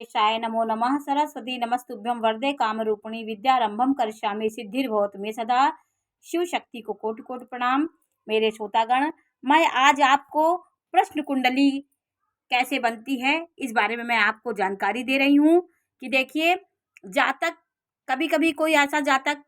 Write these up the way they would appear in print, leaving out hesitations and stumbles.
शाय नमो नमः। सरस्वती नमस्तुभ्यं वरदे कामरूपिणी विद्यारंभम करिष्यामि सिद्धिर्भवतु मे सदा। शिव शक्ति को कोटि कोटि प्रणाम। मेरे श्रोतागण, मैं आज आपको प्रश्न कुंडली कैसे बनती है इस बारे में मैं आपको जानकारी दे रही हूँ कि देखिए, जातक कभी कभी कोई ऐसा जातक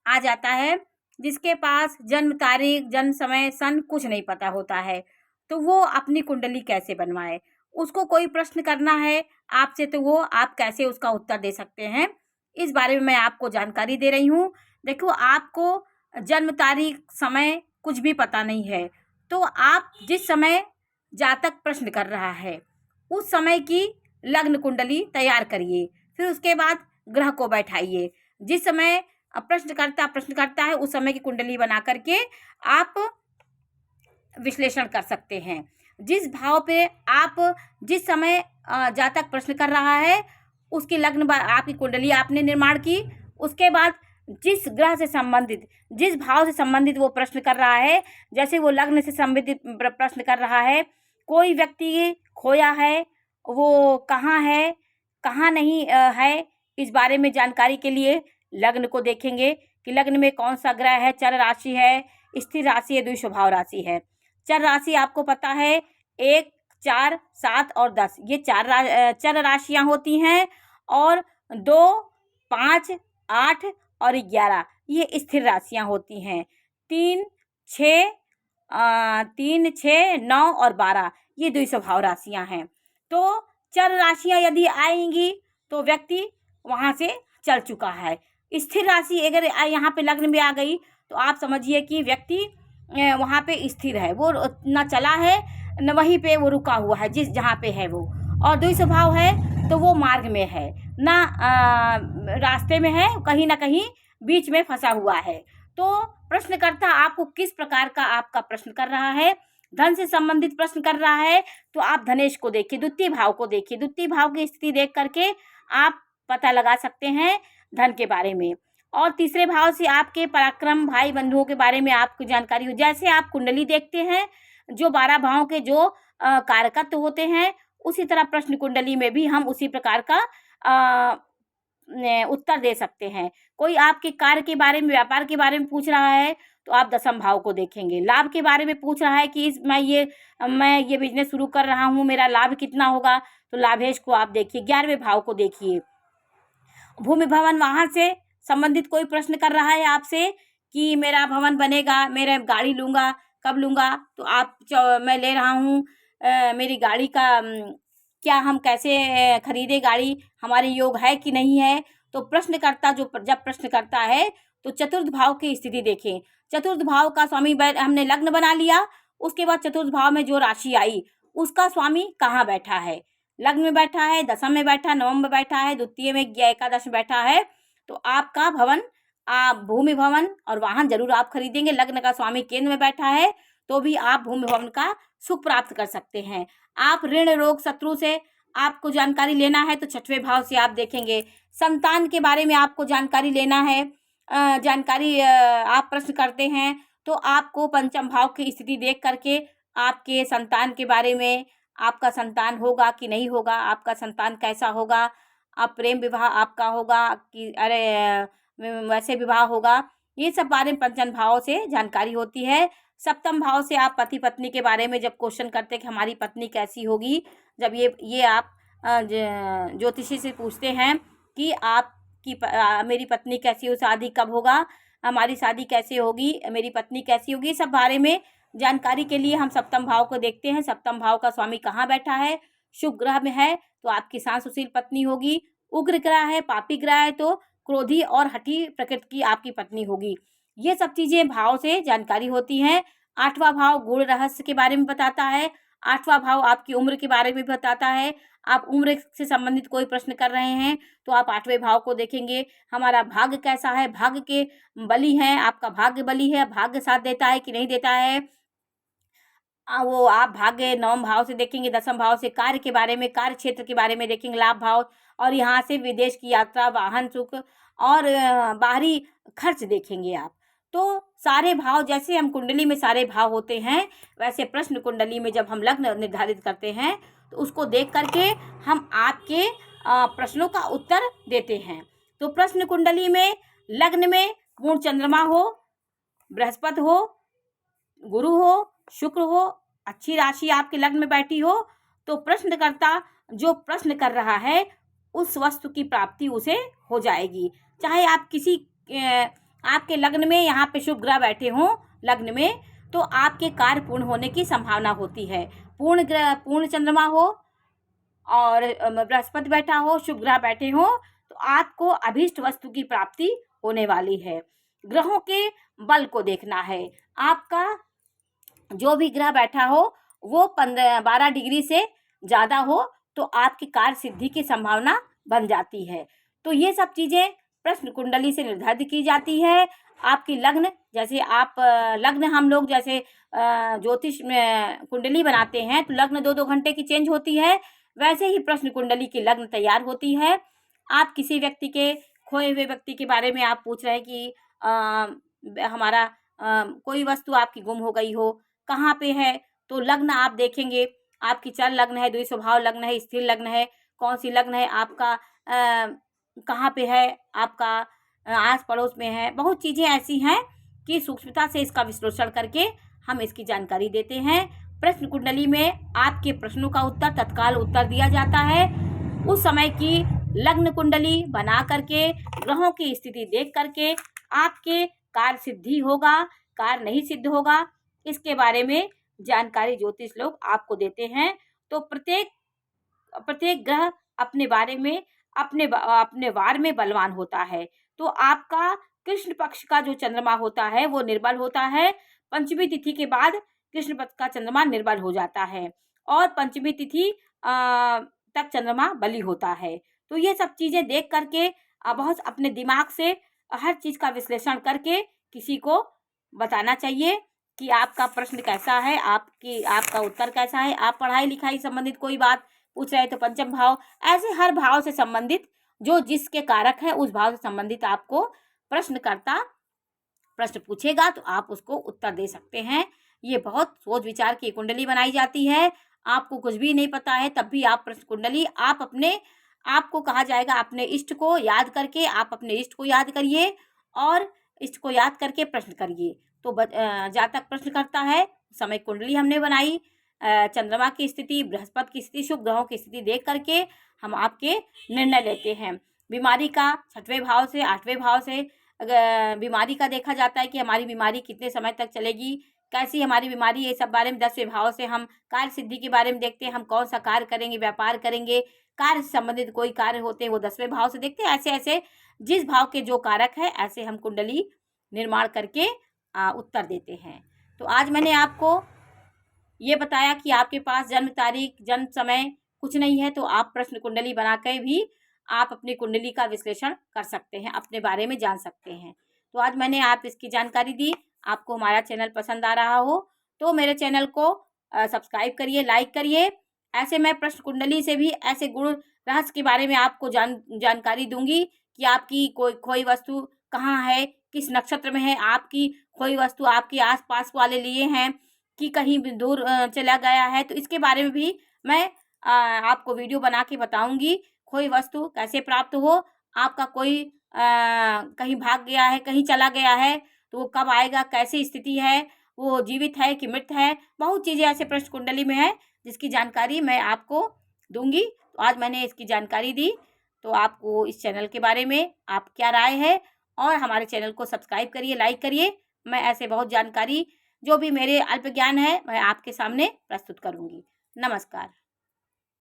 आ जाता है जिसके पास जन्म तारीख, जन्म समय, सन कुछ नहीं पता होता है, तो वो अपनी कुंडली कैसे बनवाए। उसको कोई प्रश्न करना है आपसे, तो वो आप कैसे उसका उत्तर दे सकते हैं, इस बारे में मैं आपको जानकारी दे रही हूँ। देखो, आपको जन्म तारीख, समय कुछ भी पता नहीं है, तो आप जिस समय जातक प्रश्न कर रहा है उस समय की लग्न कुंडली तैयार करिए। फिर उसके बाद ग्रह को बैठाइए। जिस समय प्रश्न करता है उस समय की कुंडली बना करके आप विश्लेषण कर सकते हैं। जिस भाव पे आप जिस समय जातक प्रश्न कर रहा है उसकी लग्न आपकी कुंडली आपने निर्माण की, उसके बाद जिस ग्रह से संबंधित, जिस भाव से संबंधित वो प्रश्न कर रहा है, जैसे वो लग्न से संबंधित प्रश्न कर रहा है, कोई व्यक्ति खोया है, वो कहाँ है, कहाँ नहीं है, इस बारे में जानकारी के लिए लग्न को देखेंगे कि लग्न में कौन सा ग्रह है, चर राशि है, स्थिर राशि है, द्विस्वभाव राशि है। चर राशि आपको पता है 1, 4, 7 और 10, ये चर राशियां होती हैं, और 2, 5, 8 और 11 ये स्थिर राशियां होती हैं। 3, 6, 9 और 12 ये द्विस्वभाव राशियां हैं। तो चर राशियां यदि आएंगी तो व्यक्ति वहाँ से चल चुका है। स्थिर राशि अगर यहाँ पे लग्न में आ गई तो आप समझिए कि व्यक्ति वहाँ पे स्थिर है, वो न चला है न वहीं पे वो रुका हुआ है, जिस जहाँ पे है वो। और द्विस्वभाव है तो वो मार्ग में है, ना रास्ते में है, कहीं ना कहीं बीच में फंसा हुआ है। तो प्रश्नकर्ता आपको किस प्रकार का आपका प्रश्न कर रहा है, धन से संबंधित प्रश्न कर रहा है तो आप धनेश को देखिए, द्वितीय भाव को देखिए। द्वितीय भाव की स्थिति देख करके आप पता लगा सकते हैं धन के बारे में। और तीसरे भाव से आपके पराक्रम, भाई बंधुओं के बारे में आपको जानकारी हो। जैसे आप कुंडली देखते हैं, जो 12 भाव के जो कारकत्व होते हैं, उसी तरह प्रश्न कुंडली में भी हम उसी प्रकार का उत्तर दे सकते हैं। कोई आपके कार्य के बारे में, व्यापार के बारे में पूछ रहा है तो आप दशम भाव को देखेंगे। लाभ के बारे में पूछ रहा है कि मैं ये बिजनेस शुरू कर रहा हूँ, मेरा लाभ कितना होगा, तो लाभेश को आप देखिए। 11वें भाव को देखिए। भूमि भवन वाहन से संबंधित कोई प्रश्न कर रहा है आपसे कि मेरा भवन बनेगा, मेरा गाड़ी लूँगा, कब लूँगा, तो आप मैं ले रहा हूँ, मेरी गाड़ी का क्या हम कैसे खरीदे, गाड़ी हमारे योग है कि नहीं है। तो प्रश्नकर्ता जब प्रश्न करता है तो चतुर्थ भाव की स्थिति देखें। चतुर्थ भाव का स्वामी हमने लग्न बना लिया, उसके बाद चतुर्थ भाव में जो राशि आई उसका स्वामी कहाँ बैठा है, लग्न में बैठा है, दशम में बैठा, नवम में बैठा है, द्वितीय में, एकादश में बैठा है, तो आपका भवन, भूमि भवन और वाहन जरूर आप खरीदेंगे। लग्न का स्वामी केंद्र में बैठा है तो भी आप भूमि भवन का सुख प्राप्त कर सकते हैं। आप ऋण, रोग, शत्रु से आपको जानकारी लेना है तो 6वें भाव से आप देखेंगे। संतान के बारे में आपको जानकारी लेना है, आप प्रश्न करते हैं तो आपको पंचम भाव की स्थिति देख करके आपके संतान के बारे में, आपका संतान होगा कि नहीं होगा, आपका संतान कैसा होगा, आप प्रेम विवाह आपका होगा कि वैसे विवाह होगा, ये सब बारे में पंचम भाव से जानकारी होती है। सप्तम भाव से आप पति पत्नी के बारे में जब क्वेश्चन करते हैं कि हमारी पत्नी कैसी होगी, जब ये आप ज्योतिषी से पूछते हैं कि मेरी पत्नी कैसी हो, शादी कब होगा, हमारी शादी कैसे होगी, मेरी पत्नी कैसी होगी, सब बारे में जानकारी के लिए हम सप्तम भाव को देखते हैं। सप्तम भाव का स्वामी कहाँ बैठा है, शुभ ग्रह में है तो आपकी शांतशील पत्नी होगी, उग्र ग्रह है, पापी ग्रह है तो क्रोधी और हठी प्रकृति की आपकी पत्नी होगी। ये सब चीजें भाव से जानकारी होती हैं। 8वां भाव गूढ़ रहस्य के बारे में बताता है। 8वां भाव आपकी उम्र के बारे में बताता है। आप उम्र से संबंधित कोई प्रश्न कर रहे हैं तो आप 8वें भाव को देखेंगे। हमारा भाग्य कैसा है, भाग्य के बली हैं, आपका भाग्य बली है, भाग्य साथ देता है कि नहीं देता है, वो आप भाग्य 9वें भाव से देखेंगे। 10वें भाव से कार्य के बारे में, कार्य क्षेत्र के बारे में देखेंगे, लाभ भाव, और यहाँ से विदेश की यात्रा, वाहन सुख और बाहरी खर्च देखेंगे आप। तो सारे भाव, जैसे हम कुंडली में सारे भाव होते हैं वैसे प्रश्न कुंडली में जब हम लग्न निर्धारित करते हैं तो उसको देख करके हम आपके प्रश्नों का उत्तर देते हैं। तो प्रश्न कुंडली में लग्न में पूर्ण चंद्रमा हो, बृहस्पति हो, गुरु हो, शुक्र हो, अच्छी राशि आपके लग्न में बैठी हो, तो प्रश्नकर्ता जो प्रश्न कर रहा है उस वस्तु की प्राप्ति उसे हो जाएगी। चाहे आप किसी आपके लग्न में यहाँ पे शुभ ग्रह बैठे हों लग्न में, तो आपके कार्य पूर्ण होने की संभावना होती है। पूर्ण चंद्रमा हो और बृहस्पति बैठा हो, शुभ ग्रह बैठे हो, तो आपको अभीष्ट वस्तु की प्राप्ति होने वाली है। ग्रहों के बल को देखना है। आपका जो भी ग्रह बैठा हो वो 12 डिग्री से ज़्यादा हो तो आपकी कार्य सिद्धि की संभावना बन जाती है। तो ये सब चीज़ें प्रश्न कुंडली से निर्धारित की जाती है। आपकी लग्न, जैसे आप लग्न हम लोग जैसे ज्योतिष में कुंडली बनाते हैं तो लग्न 2-2 घंटे की चेंज होती है, वैसे ही प्रश्न कुंडली की लग्न तैयार होती है। आप किसी व्यक्ति के, खोए हुए व्यक्ति के बारे में आप पूछ रहे हैं कि हमारा कोई वस्तु आपकी गुम हो गई हो, कहाँ पे है, तो लग्न आप देखेंगे। आपकी चर लग्न है, द्वि स्वभाव लग्न है, स्थिर लग्न है, कौन सी लग्न है आपका, कहाँ पे है आपका, आस पड़ोस में है। बहुत चीज़ें ऐसी हैं कि सूक्ष्मता से इसका विश्लेषण करके हम इसकी जानकारी देते हैं। प्रश्न कुंडली में आपके प्रश्नों का उत्तर तत्काल उत्तर दिया जाता है। उस समय की लग्न कुंडली बना करके, ग्रहों की स्थिति देख करके आपके कार्य सिद्धि होगा, कार्य नहीं सिद्ध होगा, इसके बारे में जानकारी ज्योतिष लोग आपको देते हैं। तो प्रत्येक ग्रह अपने बारे में अपने वार में बलवान होता है। तो आपका कृष्ण पक्ष का जो चंद्रमा होता है वो निर्बल होता है। पंचमी तिथि के बाद कृष्ण पक्ष का चंद्रमा निर्बल हो जाता है और पंचमी तिथि तक चंद्रमा बली होता है। तो ये सब चीज़ें देख करके बहुत अपने दिमाग से हर चीज़ का विश्लेषण करके किसी को बताना चाहिए कि आपका प्रश्न कैसा है, आपका उत्तर कैसा है। आप पढ़ाई लिखाई संबंधित कोई बात पूछ रहे हैं तो पंचम भाव, ऐसे हर भाव से संबंधित जो जिसके कारक है उस भाव से संबंधित आपको प्रश्नकर्ता प्रश्न पूछेगा तो आप उसको उत्तर दे सकते हैं। ये बहुत सोच विचार की कुंडली बनाई जाती है। आपको कुछ भी नहीं पता है तब भी आप प्रश्न कुंडली आपको कहा जाएगा अपने इष्ट को याद करके, आप अपने इष्ट को याद करिए और इष्ट को याद करके प्रश्न करिए। तो जातक प्रश्न करता है, समय कुंडली हमने बनाई, चंद्रमा की स्थिति, बृहस्पति की स्थिति, शुभ ग्रहों की स्थिति देख करके हम आपके निर्णय लेते हैं। बीमारी का 6वें भाव से 8वें भाव से बीमारी का देखा जाता है कि हमारी बीमारी कितने समय तक चलेगी, कैसी हमारी बीमारी है, सब बारे में 10वें भाव से हम कार्य सिद्धि के बारे में देखते हैं। हम कौन सा कार्य करेंगे, व्यापार करेंगे, कार्य से संबंधित कोई कार्य होते हैं वो 10वें भाव से देखते हैं। ऐसे ऐसे जिस भाव के जो कारक है ऐसे हम कुंडली निर्माण करके उत्तर देते हैं। तो आज मैंने आपको ये बताया कि आपके पास जन्म तारीख, जन्म समय कुछ नहीं है तो आप प्रश्न कुंडली बना कर भी आप अपनी कुंडली का विश्लेषण कर सकते हैं, अपने बारे में जान सकते हैं। तो आज मैंने आप इसकी जानकारी दी। आपको हमारा चैनल पसंद आ रहा हो तो मेरे चैनल को सब्सक्राइब करिए, लाइक करिए। ऐसे मैं प्रश्न कुंडली से भी ऐसे गुण रहस्य के बारे में आपको जानकारी दूंगी कि आपकी कोई खोई वस्तु कहाँ है, किस नक्षत्र में है, आपकी खोई वस्तु आपके आसपास वाले लिए हैं कि कहीं दूर चला गया है, तो इसके बारे में भी मैं आपको वीडियो बना के बताऊंगी। खोई वस्तु कैसे प्राप्त हो, आपका कोई कहीं भाग गया है, कहीं चला गया है तो वो कब आएगा, कैसी स्थिति है, वो जीवित है कि मृत है, बहुत चीज़ें ऐसे प्रश्न कुंडली में है जिसकी जानकारी मैं आपको दूंगी। तो आज मैंने इसकी जानकारी दी। तो आपको इस चैनल के बारे में आप क्या राय है, और हमारे चैनल को सब्सक्राइब करिए, लाइक करिए। मैं ऐसे बहुत जानकारी जो भी मेरे अल्प ज्ञान है मैं आपके सामने प्रस्तुत करूंगी। नमस्कार।